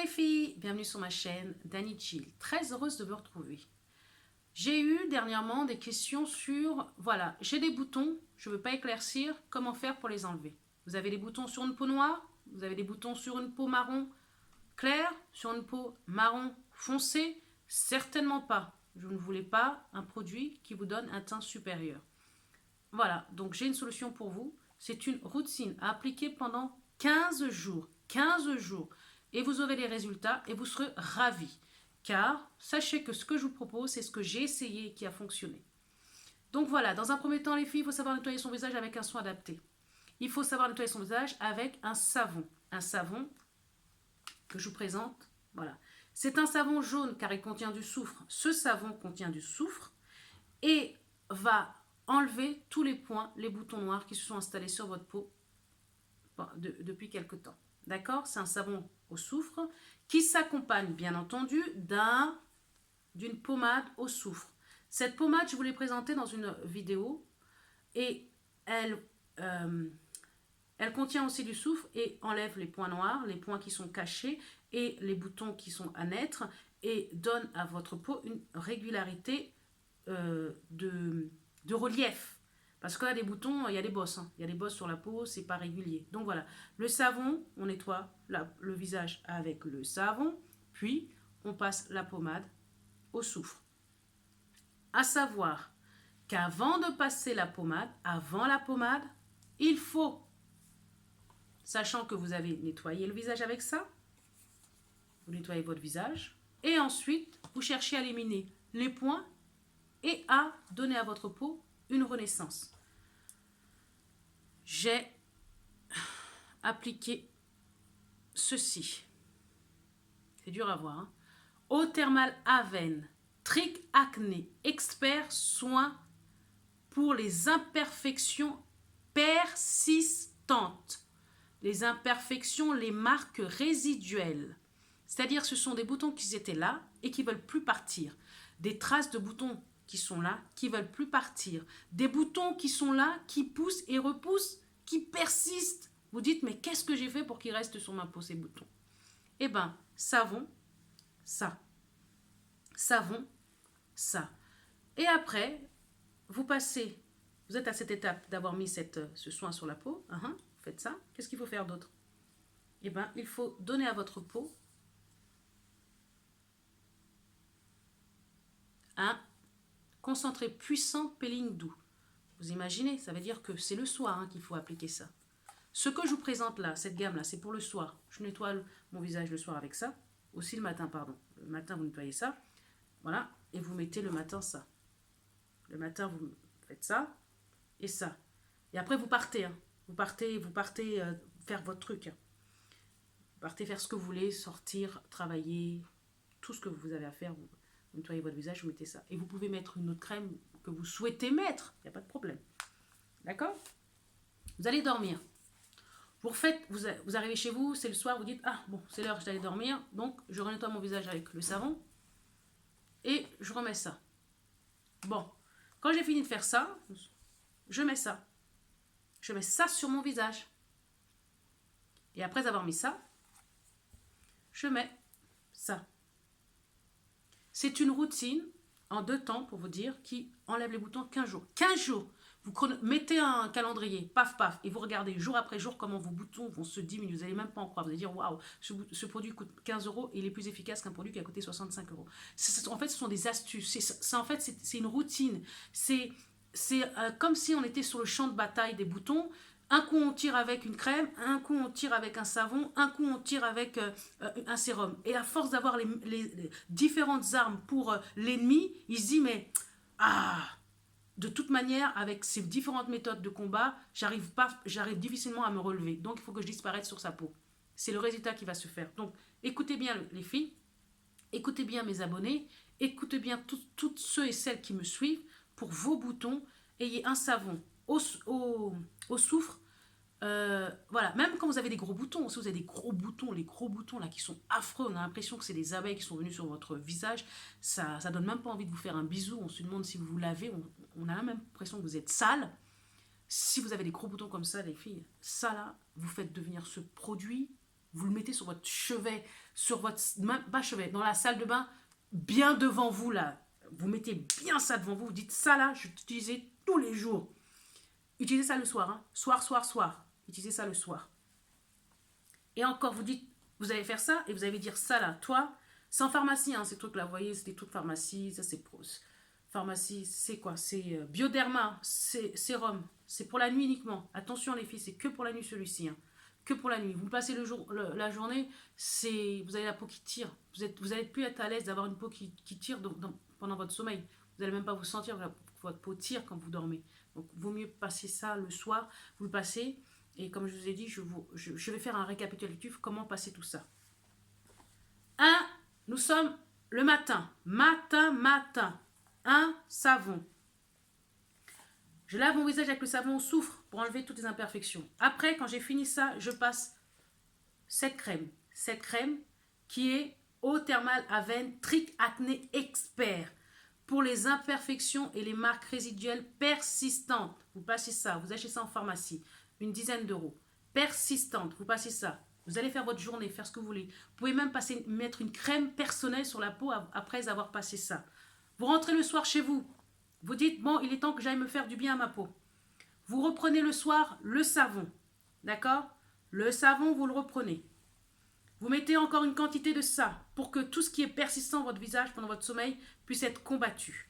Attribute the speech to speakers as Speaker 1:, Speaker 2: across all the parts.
Speaker 1: les filles, bienvenue sur ma chaîne Dani Chill. Très heureuse de vous retrouver. J'ai eu dernièrement des questions sur, voilà, j'ai des boutons, je ne veux pas éclaircir, comment faire pour les enlever. Vous avez des boutons sur une peau noire, vous avez des boutons sur une peau marron claire, sur une peau marron foncé, certainement pas. Je ne voulais pas un produit qui vous donne un teint supérieur. Voilà, donc j'ai une solution pour vous. C'est une routine à appliquer pendant 15 jours. 15 jours. Et vous aurez les résultats et vous serez ravis. Car sachez que ce que je vous propose, c'est ce que j'ai essayé et qui a fonctionné. Donc voilà, dans un premier temps, les filles, il faut savoir nettoyer son visage avec un soin adapté. Il faut savoir nettoyer son visage avec un savon. Un savon que je vous présente. Voilà. C'est un savon jaune car il contient du soufre. Ce savon contient du soufre et va enlever tous les points, les boutons noirs qui se sont installés sur votre peau depuis quelque temps. D'accord? C'est un savon au soufre qui s'accompagne bien entendu d'une pommade au soufre. Cette pommade, je vous l'ai présentée dans une vidéo et elle contient aussi du soufre et enlève les points noirs, les points qui sont cachés et les boutons qui sont à naître et donne à votre peau une régularité de relief. Parce que là, des boutons, il y a des bosses. Il y a des bosses sur la peau, c'est pas régulier. Donc voilà, le savon, on nettoie le visage avec le savon, puis on passe la pommade au soufre. À savoir qu'avant de passer la pommade, avant la pommade, il faut, sachant que vous avez nettoyé le visage avec ça, vous nettoyez votre visage, et ensuite, vous cherchez à éliminer les points et à donner à votre peau une renaissance. J'ai appliqué ceci. C'est dur à voir. Eau thermale Aven, Trick Acné, expert soin pour les imperfections persistantes. Les imperfections, les marques résiduelles. C'est-à-dire ce sont des boutons qui étaient là et qui ne veulent plus partir. Des traces de boutons qui sont là, qui ne veulent plus partir. Des boutons qui sont là, qui poussent et repoussent, qui persistent. Vous dites, mais qu'est-ce que j'ai fait pour qu'ils restent sur ma peau, ces boutons? Eh bien, savon, ça. Savon, ça. Et après, vous passez, vous êtes à cette étape d'avoir mis ce soin sur la peau. Vous faites ça. Qu'est-ce qu'il faut faire d'autre? Eh bien, il faut donner à votre peau un concentré puissant peeling doux. Vous imaginez, ça veut dire que c'est le soir qu'il faut appliquer ça. Ce que je vous présente là, cette gamme-là, c'est pour le soir. Je nettoie mon visage le soir avec ça. Aussi le matin, pardon. Le matin, vous nettoyez ça. Voilà. Et vous mettez le matin ça. Le matin, vous faites ça et ça. Et après, vous partez. Vous partez faire votre truc. Vous partez faire ce que vous voulez, sortir, travailler, tout ce que vous avez à faire. Vous nettoyez votre visage, vous mettez ça. Et vous pouvez mettre une autre crème que vous souhaitez mettre. Il n'y a pas de problème. D'accord? Vous allez dormir. Vous arrivez chez vous, c'est le soir, vous dites, ah bon, c'est l'heure, je vais aller dormir. Donc, je nettoie mon visage avec le savon. Et je remets ça. Bon, quand j'ai fini de faire ça, je mets ça. Je mets ça sur mon visage. Et après avoir mis ça, je mets ça. C'est une routine en 2 temps, pour vous dire, qui enlève les boutons 15 jours. 15 jours. Vous mettez un calendrier, paf, paf, et vous regardez jour après jour comment vos boutons vont se diminuer. Vous n'allez même pas en croire. Vous allez dire, waouh, ce produit coûte 15 € et il est plus efficace qu'un produit qui a coûté 65 €. En fait, ce sont des astuces. C'est une routine. C'est comme si on était sur le champ de bataille des boutons. Un coup, on tire avec une crème, un coup, on tire avec un savon, un coup, on tire avec un sérum. Et à force d'avoir les différentes armes pour l'ennemi, il se dit, mais de toute manière, avec ces différentes méthodes de combat, j'arrive difficilement à me relever. Donc, il faut que je disparaisse sur sa peau. C'est le résultat qui va se faire. Donc, écoutez bien les filles, écoutez bien mes abonnés, écoutez bien toutes ceux et celles qui me suivent. Pour vos boutons, ayez un savon au soufre. Voilà, même quand vous avez des gros boutons, si vous avez des gros boutons, les gros boutons là qui sont affreux, on a l'impression que c'est des abeilles qui sont venues sur votre visage, ça donne même pas envie de vous faire un bisou, on se demande si vous vous lavez, on a même l'impression que vous êtes sale. Si vous avez des gros boutons comme ça, les filles, ça là, vous faites devenir ce produit Vous le mettez sur votre chevet, sur votre... Pas chevet, dans la salle de bain, bien devant vous, là. Vous mettez bien ça devant vous. Vous dites, ça, là, je vais l'utiliser tous les jours. Utilisez ça le soir. Hein. Soir, soir, soir. Utilisez ça le soir. Et encore, vous dites, vous allez faire ça et vous allez dire ça, là. Toi, c'est en pharmacie, hein, ces trucs-là. Vous voyez, c'est des trucs pharmacie. Ça, c'est... Pharmacie, c'est quoi? C'est Bioderma, c'est sérum. C'est pour la nuit uniquement. Attention les filles, c'est que pour la nuit celui-ci. Hein. Que pour la nuit. Vous passez la journée, vous avez la peau qui tire. Vous n'allez plus être à l'aise d'avoir une peau qui tire pendant votre sommeil. Vous n'allez même pas vous sentir, votre peau tire quand vous dormez. Donc, il vaut mieux passer ça le soir. Vous le passez. Et comme je vous ai dit, je vais faire un récapitulatif. Comment passer tout ça. 1. Nous sommes le matin. Matin. Un savon. Je lave mon visage avec le savon au soufre pour enlever toutes les imperfections. Après, quand j'ai fini ça, je passe cette crème. Cette crème qui est eau thermale Aven Trick Acné Expert pour les imperfections et les marques résiduelles persistantes. Vous passez ça, vous achetez ça en pharmacie, une dizaine d'euros. Persistante, vous passez ça. Vous allez faire votre journée, faire ce que vous voulez. Vous pouvez même mettre une crème personnelle sur la peau après avoir passé ça. Vous rentrez le soir chez vous. Vous dites, bon, il est temps que j'aille me faire du bien à ma peau. Vous reprenez le soir le savon. D'accord? Le savon, vous le reprenez. Vous mettez encore une quantité de ça pour que tout ce qui est persistant dans votre visage pendant votre sommeil puisse être combattu.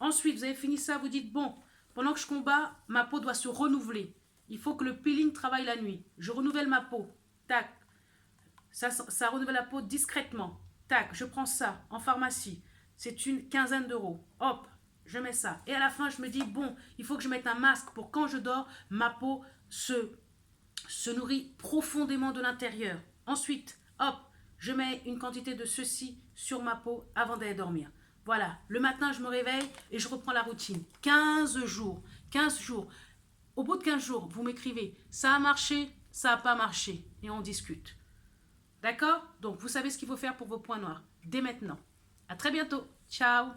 Speaker 1: Ensuite, vous avez fini ça, vous dites, bon, pendant que je combats, ma peau doit se renouveler. Il faut que le peeling travaille la nuit. Je renouvelle ma peau. Tac. Ça renouvelle la peau discrètement. Tac, je prends ça en pharmacie. C'est une quinzaine d'euros. Hop, je mets ça. Et à la fin, je me dis, bon, il faut que je mette un masque pour quand je dors, ma peau se nourrit profondément de l'intérieur. Ensuite, hop, je mets une quantité de ceci sur ma peau avant d'aller dormir. Voilà, le matin, je me réveille et je reprends la routine. 15 jours. 15 jours. Au bout de 15 jours, vous m'écrivez, ça a marché, ça n'a pas marché. Et on discute. D'accord? Donc, vous savez ce qu'il faut faire pour vos points noirs. Dès maintenant. À très bientôt. Ciao.